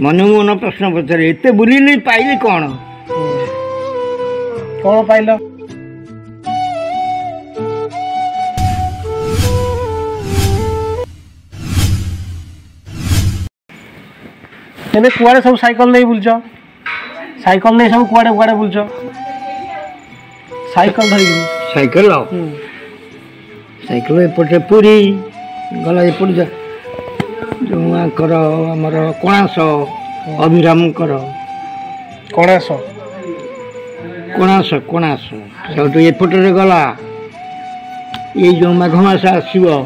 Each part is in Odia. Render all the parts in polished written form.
मन मन प्रश्न पचारे एत बुलिली पाइली कौन कौन पाइल तेने कुआड़े सब साइकिल नहीं बुलछ साइकिल नहीं सब कुआड़े कुआड़े बुलछ साइकिल धरिक साइकिल साइकिल एपटे पूरी गला एपट जो आमर कणास अभिराम कणास कणास कणास सब एपटे गला ये जो माघ मास आसो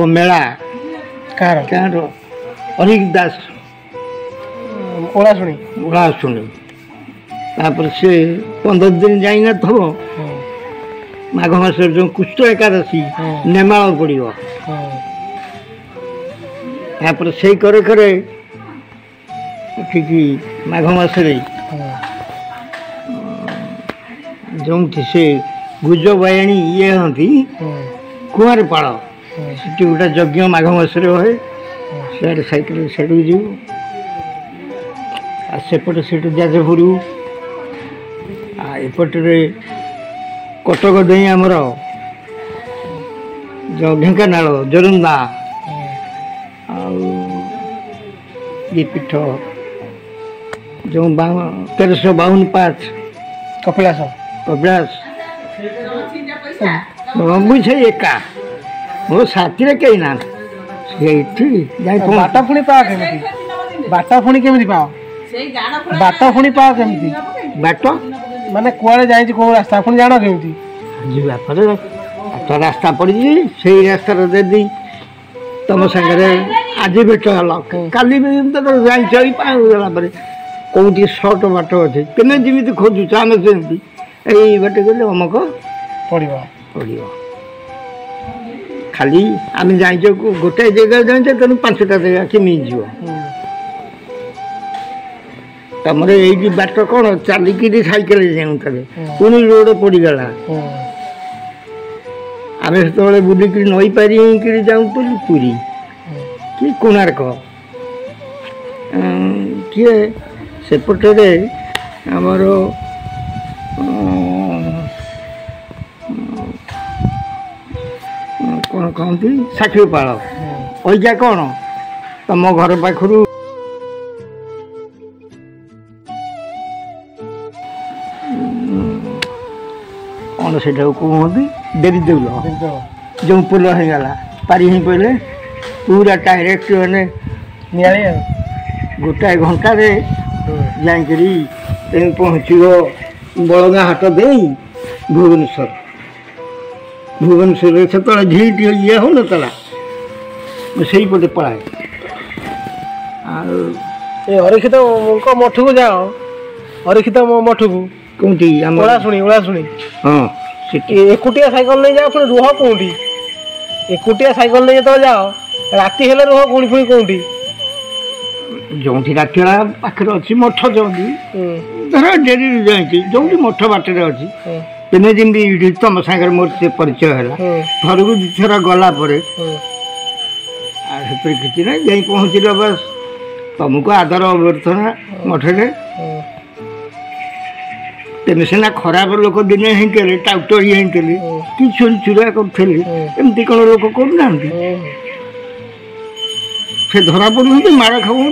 मेला कार अरिक दास ओला शुणी तापर से 15 दिन जाइना थब माघ मास जो कुष्ठ एकादशी नेमाल पड़ो तापर से करे करे ठीक माघ मास जो से गुज बयाणी ये हती कुआर पाड़ से गोटे यज्ञ माघ मास हुए साइकिल सेठू जीव सेपटे से जाजपुर एपटे कटक दे आमर जो ढेंकानाल जोरंदा ये पीठ जो 1352 पाँच कपिलास कपिलास बुझे एका मो साथी कहीं ना बाटा पुणी पा केमिति बाटा पुणी केमिति पा बाटा पुणी पा केमिति बाट माने कुआड़े जाई को रास्ता पुणी जानो केमिति जीवा पर तो रास्ता पड़ी से रास्ता दे तुम सागर आज भेट हल काली भी तो जाई पागला पर कौटी सर्ट बाट अच्छे तेने जमी खोजुच आम सेमती यही बाटे गले अमक पड़ो पड़ो खाली आम जाइच गोटे जगह जाइए तेणु 5टा जगह केमी जीव तुम ये बाट कौन चलिक साइकिल जाऊँ पुणी रोड पड़गला आम से बुलिक नई पारि जाऊँ पुरी कि कोणार्क किए सेपटे आमर कौन कहती साक्षीपाल पैसा कौन तुम घर पाखर कौन से कहते डेरी देउल जो पुल होगला पारि ही पड़े पूरा डायरेक्ट मैंने गोटाए घंटा जाकरी पहुँच बड़गा हाट दे भुवनेश्वर भुवनेश्वर से झीट ये हो ना से पटे पलाए अरिक्षित मठ को जाओ अरिक्षित मठ को कौटी ओला शुणी हाँ एकुटिया साइकिल नहीं जाओ पुणी रुह कौटी एकुटिया साइकिल नहीं जो जाओ राति हेले रुह पुणी पुणी कौटी जो राति पाखे अच्छी मठ जो धर डेरी जाइए जो मठ बाटर अच्छी तेने जमी तुम सागर मोर से परिचय है थर को 2 थर गला किसी ना जा पहुँचल बस तुमको आदर अभ्यर्थना मठे तेने सीना खराब लोक दिने हिंकले टाउटरी हिंकले कि चोरी चुरा करें एमती कौन लोक करना से धरा पड़े माड़ खाऊ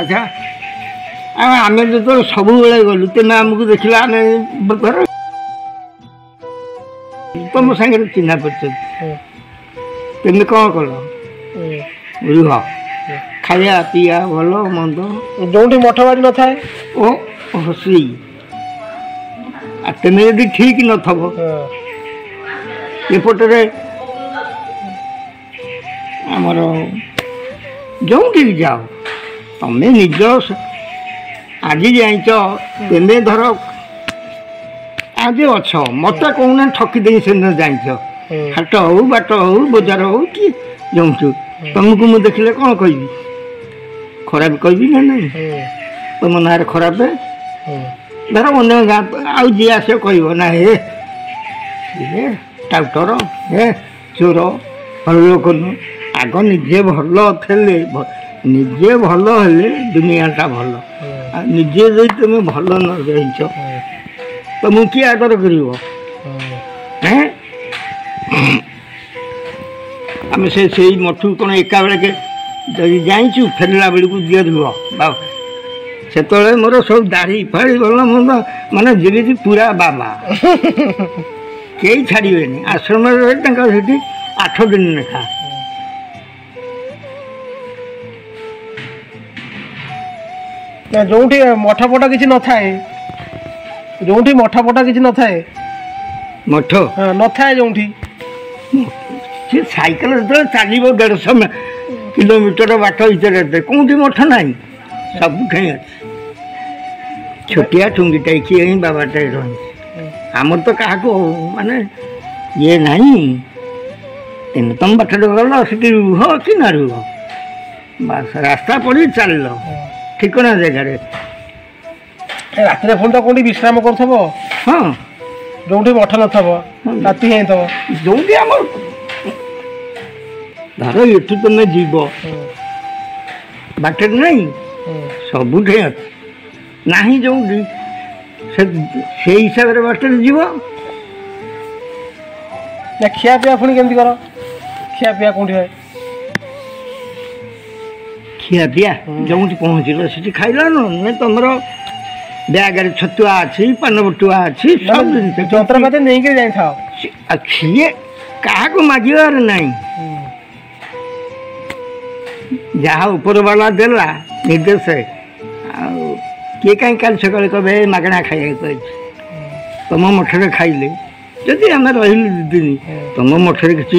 अच्छा आम जो सब गलु तेने आमको देखला आम तुम सागर चिन्हा परिचय तेने कौन कल रुह खाया पीया भल मंद जो मठ बाड़ी न था ओ हसी तेने यदि ठीक न थब एपटे आमर जो जाओ तमें निज आज जाइच तेने धर आज अच्छ मत कौन ठकी दे से जाइच हाट हो बाट हो बजार हो कि जो तुमको मुझे देखले कौन कह खराब कह ना नहीं तुम ना खराब धर अन्य गाँव आउ जी आस कह ना हे टाउटर हे चोर भल लोक ଆଗ ନିଜେ ଭଲ ଥିଲେ ନିଜେ ଭଲ ହେଲେ ଦୁନିଆଟା ଭଲ। ଆଉ ନିଜେ ଯଦି ତୁମେ ଭଲ ନ ରହିଛ ତମକୁ କିଏ ଆଦର କରିବ? ଆମେ ସେଇ ମଠକୁ କ'ଣ ଏକା ବେଳକେ ଯଦି ଯାଇଛୁ ଫେରିଲା ବେଳକୁ ଦିଅ ରୁହ ବାବା। ସେତେବେଳେ ମୋର ସବୁ ଦାଢ଼ି ଫାଡ଼ି ଭଲ ମନ୍ଦ ମାନେ ଯେମିତି ପୁରା ବାବା କେହି ଛାଡ଼ିବେନି। ଆଶ୍ରମରେ ରହି ତାଙ୍କର ସେଠି 8 ଦିନ ଲେଖା। ଯୋଉଠି ମଠ ଫଟ କିଛି ନଥାଏ, ଯୋଉଠି ମଠ ଫଟ କିଛି ନଥାଏ, ମଠ ନଥାଏ ଯୋଉଠି, ସେ ସାଇକେଲ ଯେତେବେଳେ ଚାଲିବ 150 କିଲୋମିଟର ବାଟ ଭିତରେ କୋଉଠି ମଠ ନାହିଁ, ସବୁଠାଇଁ ଅଛି। ଛୋଟିଆ ଟୁଙ୍ଗିଟାଇ କିଏ ହିଁ ବାବାଟାଏ ରହିଛି। ଆମର ତ କାହାକୁ ମାନେ ଇଏ ନାହିଁ। ତେଣୁ ତମ ବାଟରେ ଗଲ ସେଠି ରୁହ କି ନା ରୁହ, ବାସ୍ ରାସ୍ତା ପଡ଼ି ଚାଲିଲ ଠିକଣା ଜାଗାରେ। ରାତିରେ ପୁଣି ତ କୋଉଠି ବିଶ୍ରାମ କରୁଥିବ। ହଁ, ଯୋଉଠି ମଠ ନଥିବ ରାତି ହେଇଥିବ। ଯୋଉଠି ଆମର ଧର ଏଠୁ ତମେ ଯିବ ବାଟରେ ନାହିଁ, ସବୁଠି ଅଛି। ନାହିଁ ଯୋଉଠି ସେଇ ହିସାବରେ ବାଟରେ ଯିବ। ଖିଆ ପିଆ ପୁଣି କେମିତି କର? ଖିଆ ପିଆ କୋଉଠି ହୁଏ? ଖିଆ ପିଆ ଯୋଉଠି ପହଞ୍ଚିଲ ସେଠି ଖାଇଲ। ନହେଲେ ତମର ବ୍ୟାଗରେ ଛତୁଆ ଅଛି, ପାନ ବଟୁଆ ଅଛି, ସବୁ ଜିନିଷ ଯନ୍ତ୍ରପାତି ନେଇକି ଯାଇଥାଅ। ସିଏ କାହାକୁ ମାଗିବାର ନାହିଁ। ଯାହା ଉପରବାଲା ଦେଲା ନିର୍ଦ୍ଦେଶ, ଆଉ କିଏ କାହିଁ କାଲି ସକାଳେ କହିବେ ମାଗଣା ଖାଇବାକୁ ଅଛି। ତମ ମଠରେ ଖାଇଲେ ଯଦି ଆମେ ରହିଲୁ 2 ଦିନ ତମ ମଠରେ କିଛି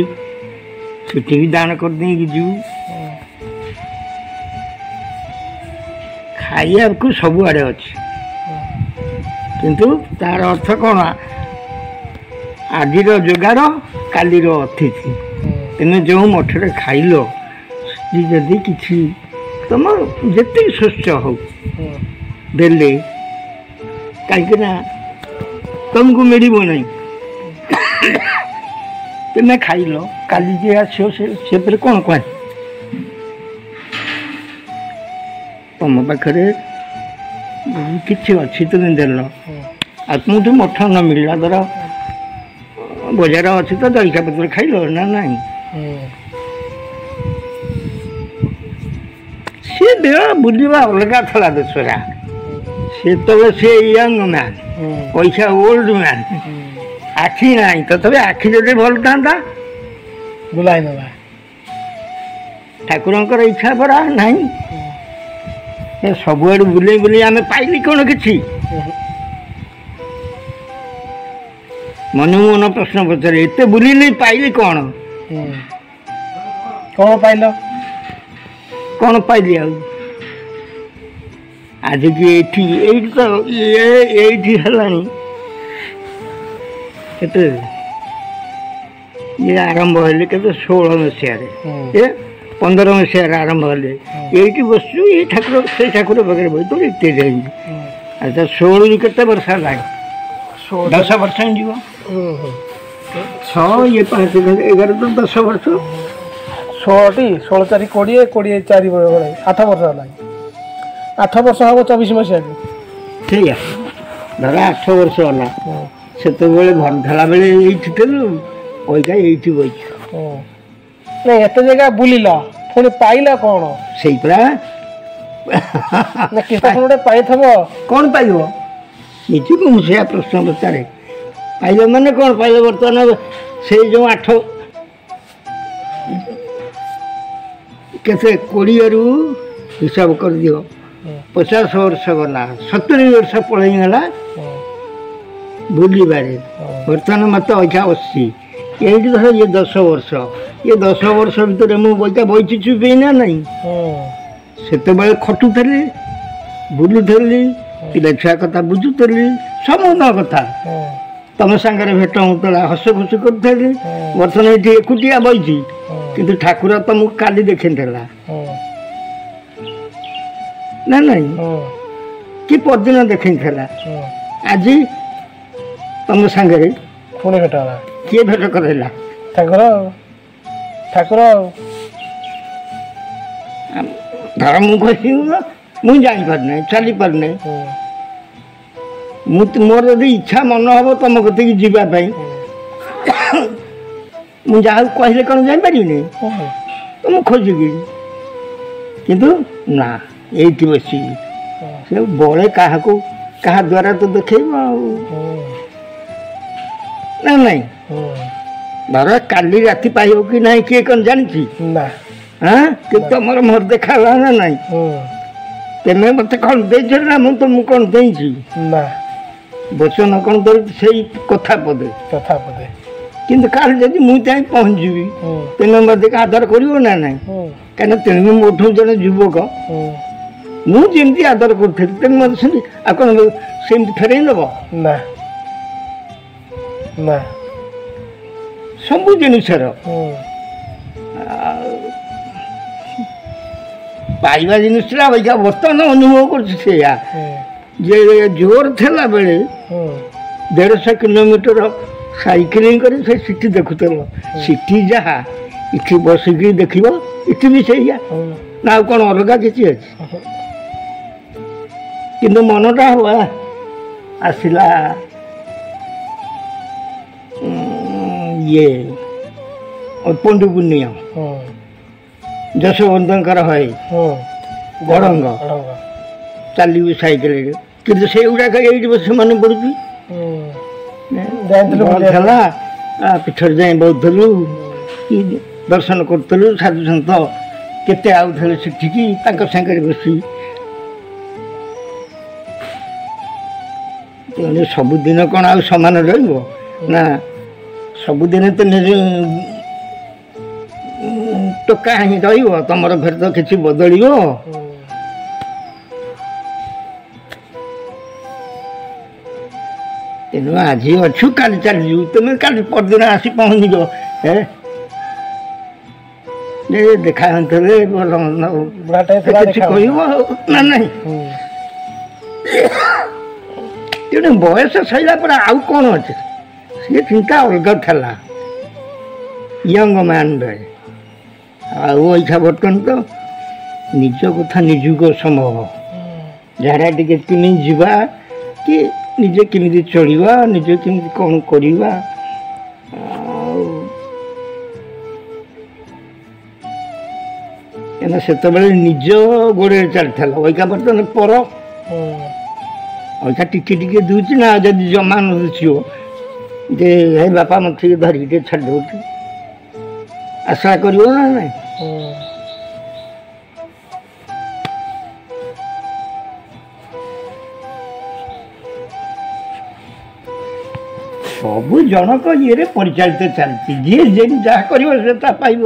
ସେଠି ବି ଦାନ କରିଦେଇକି ଯିବୁ। ଖାଇବାକୁ ସବୁଆଡ଼େ ଅଛି, କିନ୍ତୁ ତାର ଅର୍ଥ କ'ଣ? ଆଜିର ଯୋଗାଡ଼ କାଲିର ଅତିଥି। ତେଣୁ ଯେଉଁ ମଠରେ ଖାଇଲ ଯଦି କିଛି ତମ ଯେତିକି ସୁସ୍ଥ ହଉ ଦେଲେ, କାହିଁକିନା ତମକୁ ମିଳିବ ନାହିଁ। ତୁମେ ଖାଇଲ, କାଲି ଯିଏ ଆସିବ ସେପରେ କ'ଣ କୁହ? ତମ ପାଖରେ କିଛି ଅଛି ତୁମେ ଦେଲ, ଆଉ ତୁମଠୁ ମଠ ନ ମିଳିଲା ଧର ବଜାର ଅଛି ତ ଜଳଖିଆ ପତ୍ର ଖାଇଲ ନା ନାହିଁ। ସେ ଦେହ ବୁଲିବା ଅଲଗା ଥିଲା ଦୋସରା। ସେତେବେଳେ ସେ ୟଙ୍ଗ ମ୍ୟାନ୍, ପଇସା ଓଲ୍ଡ ମ୍ୟାନ୍, ଆଖି ନାହିଁ। ତଥାପି ଆଖି ଯଦି ଭଲ ଥାନ୍ତା ବୁଲାଇ ନେବା। ଠାକୁରଙ୍କର ଇଚ୍ଛା ପରା ନାହିଁ। ଏ ସବୁଆଡ଼ୁ ବୁଲେଇ ବୁଲେଇ ଆମେ ପାଇଲି କ'ଣ କିଛି? ମନକୁ ମନ ପ୍ରଶ୍ନ ପଚାରେ, ଏତେ ବୁଲିଲି ପାଇଲି କ'ଣ? କ'ଣ ପାଇଲ? କ'ଣ ପାଇଲି ଆଉ? ଆଜିକି ଏଇଠି ତ ଏଇଠି ହେଲାଣି କେତେ ଇଏ ଆରମ୍ଭ ହେଲେ କେତେ 16 ମସିହାରେ, 15 ମସିହାରେ ଆରମ୍ଭ ହେଲେ। ଏଇଠି ବସୁଛୁ, ଏଇ ଠାକୁର ସେଇ ଠାକୁର ପାଖରେ ବସିଥିଲୁ ଏତେ ଯାଇନି। ଆଚ୍ଛା 16ରୁ କେତେ ବର୍ଷ ହେଲାଣି? 10 ବର୍ଷ ଯିବ। 6 ଇଏ 5 11 ତ 10 ବର୍ଷ। 16ଟି 16 4 20 24 ବର୍ଷ 8 ବର୍ଷ ହେଲାଣି। 8 ବର୍ଷ ହେବ 24 ମସିହାକୁ। ସେଇଆ ଧର 8 ବର୍ଷ ହେଲା। ସେତେବେଳେ ଧରିଲା ବେଳେ ଏଇଠି ଥିଲୁ, ପଇସା ଏଇଠି ବଇଛୁ। ନାଇଁ ଏତେ ଜାଗା ବୁଲିଲ, ପୁଣି ପାଇଲ କ'ଣ? ସେଇ ପରା କିଛି ଗୋଟେ ପାଇଥିବ। କ'ଣ ପାଇବ? ନିଜକୁ ମୁଁ ସେଇଆ ପ୍ରଶ୍ନ ପଚାରେ। ପାଇଲ ମାନେ କ'ଣ ପାଇଲ? ବର୍ତ୍ତମାନ ସେଇ ଯେଉଁ 8 କେତେ 20ରୁ ହିସାବ କରିଦିଅ, 50 ବର୍ଷ ଗଲା, 70 ବର୍ଷ ପଳେଇଗଲା ବୁଲିବାରେ। ବର୍ତ୍ତମାନ ମୋତେ 80। ଏଇଠି ଧର ଇଏ 10 ବର୍ଷ। ଇଏ 10 ବର୍ଷ ଭିତରେ ମୁଁ ବଇଛି ଚୁପେଇ ନା ନାହିଁ। ସେତେବେଳେ ଖଟୁଥିଲି, ବୁଲୁଥିଲି, ପିଲା ଛୁଆ କଥା ବୁଝୁଥିଲି, ସମସ୍ତଙ୍କ କଥା ତମ ସାଙ୍ଗରେ ଭେଟ ହେଉଥିଲା, ହସ ଖୁସି କରୁଥିଲି। ବର୍ତ୍ତମାନ ଏଠି ଏକୁଟିଆ ବଇଛି, କିନ୍ତୁ ଠାକୁର ତମକୁ କାଲି ଦେଖିଥିଲା ନା ନାହିଁ, କି ପରଦିନ ଦେଖେଇଥିଲା। ଆଜି ତମ ସାଙ୍ଗରେ ପୁଣି ଭେଟ ହେଲା। କିଏ ଭେଟ କରାଇଲା? ଠାକୁର। ଧର ମୁଁ କହିବି ମୁଁ ଜାଣିପାରୁନି ଚାଲିପାରୁନି ମୋର ଯଦି ଇଚ୍ଛା ମନ ହବ ତମ କତିକି ଯିବା ପାଇଁ ମୁଁ ଯାହାକୁ କହିଲେ କ'ଣ ଯାଇପାରିବିନି ତ ମୁଁ ଖୋଜିବି କିନ୍ତୁ ନା ଏଇଠି ବସିବି ସେ ବଳେ କାହାକୁ କାହା ଦ୍ୱାରା ତ ଦେଖେଇବ ଆଉ ନା ନାଇଁ ଧର କାଲି ରାତି ପାଇବ କି ନାହିଁ କିଏ କ'ଣ ଜାଣିଛି ନା କିନ୍ତୁ ତମର ମୋର ଦେଖା ହେଲା ନା ନାହିଁ ତେମେ ମୋତେ କ'ଣ ଦେଇଛ ନା ମୁଁ ତମକୁ କ'ଣ ଦେଇଛି ନା ବଚନ କ'ଣ ଧରିଛି ସେଇ କଥା ପଦେ କିନ୍ତୁ କାଲି ଯଦି ମୁଁ ଯାଇ ପହଞ୍ଚିବି ତେମେ ମୋତେ ଆଦର କରିବ ନା ନାହିଁ କାହିଁକିନା ତେଣୁ ମୋଠୁ ଜଣେ ଯୁବକ ମୁଁ ଯେମିତି ଆଦର କରୁଥିଲି ତେଣୁ ମୋତେ ସେମିତି ଆଉ କ'ଣ ସେମିତି ଫେରେଇ ଦେବ ନା ନା ସବୁ ଜିନିଷର ପାଇବା ଜିନିଷଟା ଅବିକା ବର୍ତ୍ତମାନ ଅନୁଭବ କରୁଛି ସେଇଆ ଯେ ଜୋର ଥିଲା ବେଳେ 150 କିଲୋମିଟର ସାଇକେଲିଂ କରି ସେ ସିଟି ଦେଖୁଥିଲ ସିଟି ଯାହା ଏଠି ବସିକି ଦେଖିବ ଏଠି ବି ସେଇଆ ନା ଆଉ କ'ଣ ଅଲଗା କିଛି ଅଛି କିନ୍ତୁ ମନଟା ଆସିଲା ଇଏ ପଣ୍ଡୁ ପୂର୍ଣ୍ଣିମା ଯଶୋବନ୍ତଙ୍କର ହଏ ଗଡ଼ଙ୍ଗ ଚାଲିବି ସାଇକେଲରେ କିନ୍ତୁ ସେଇଗୁଡ଼ାକ ଏଇଠି ବସି ମନେ ପଡ଼ୁଛି ହେଲା ପୀଠରେ ଯାଇ ବଉଥିଲୁ କି ଦର୍ଶନ କରୁଥିଲୁ ସାଧୁ ସନ୍ଥ କେତେ ଆଉଥିଲେ ସେଠିକି ତାଙ୍କ ସାଙ୍ଗରେ ବସି ତେଣୁ ସବୁଦିନ କ'ଣ ଆଉ ସମାନ ରହିବ ନା ସବୁଦିନ ତ ଟୋକା ହିଁ ରହିବ ତମର ଫେର ତ କିଛି ବଦଳିବ ତେଣୁ ଆଜି ଅଛୁ କାଲି ଚାଲିଯିବୁ ତୁମେ କାଲି ପରଦିନ ଆସି ପହଞ୍ଚିବ ଦେଖା ହେଲେ ଭଲ କିଛି କହିବ ନା ନାହିଁ ତେଣୁ ବୟସ ସରିଲା ପରେ ଆଉ କ'ଣ ଅଛି ସେ ଚିନ୍ତା ଅଲଗା ଥିଲା ୟଙ୍ଗ ମ୍ୟାନ୍ରେ ଆଉ ଏଇଠା ବର୍ତ୍ତମାନ ତ ନିଜ କଥା ନିଜକୁ ସମ୍ଭବ ଝାଡ଼ା ଟିକେ କେମିତି ଯିବା କି ନିଜେ କେମିତି ଚଳିବା ନିଜେ କେମିତି କ'ଣ କରିବା ଆଉ କାହିଁକିନା ସେତେବେଳେ ନିଜ ଗୋଡ଼ରେ ଚାଲିଥିଲା ଅଇକା ବର୍ତ୍ତମାନ ପର ଅଇକା ଟିକେ ଟିକେ ଦେଉଛି ନା ଯଦି ଜମା ନ ଦେଉଥିବ ଯେ ହେ ବାପା ମୋତେ ଟିକେ ଧରିକି ଟିକେ ଛାଡ଼ି ଦେଉଛି ଆଶା କରିବ ନା ନାହିଁ ସବୁ ଜଣକ ଇଏରେ ପରିଚାଳିତ ଚାଲିଛି ଯିଏ ଯେମିତି ଯାହା କରିବ ସେ ତା ପାଇବ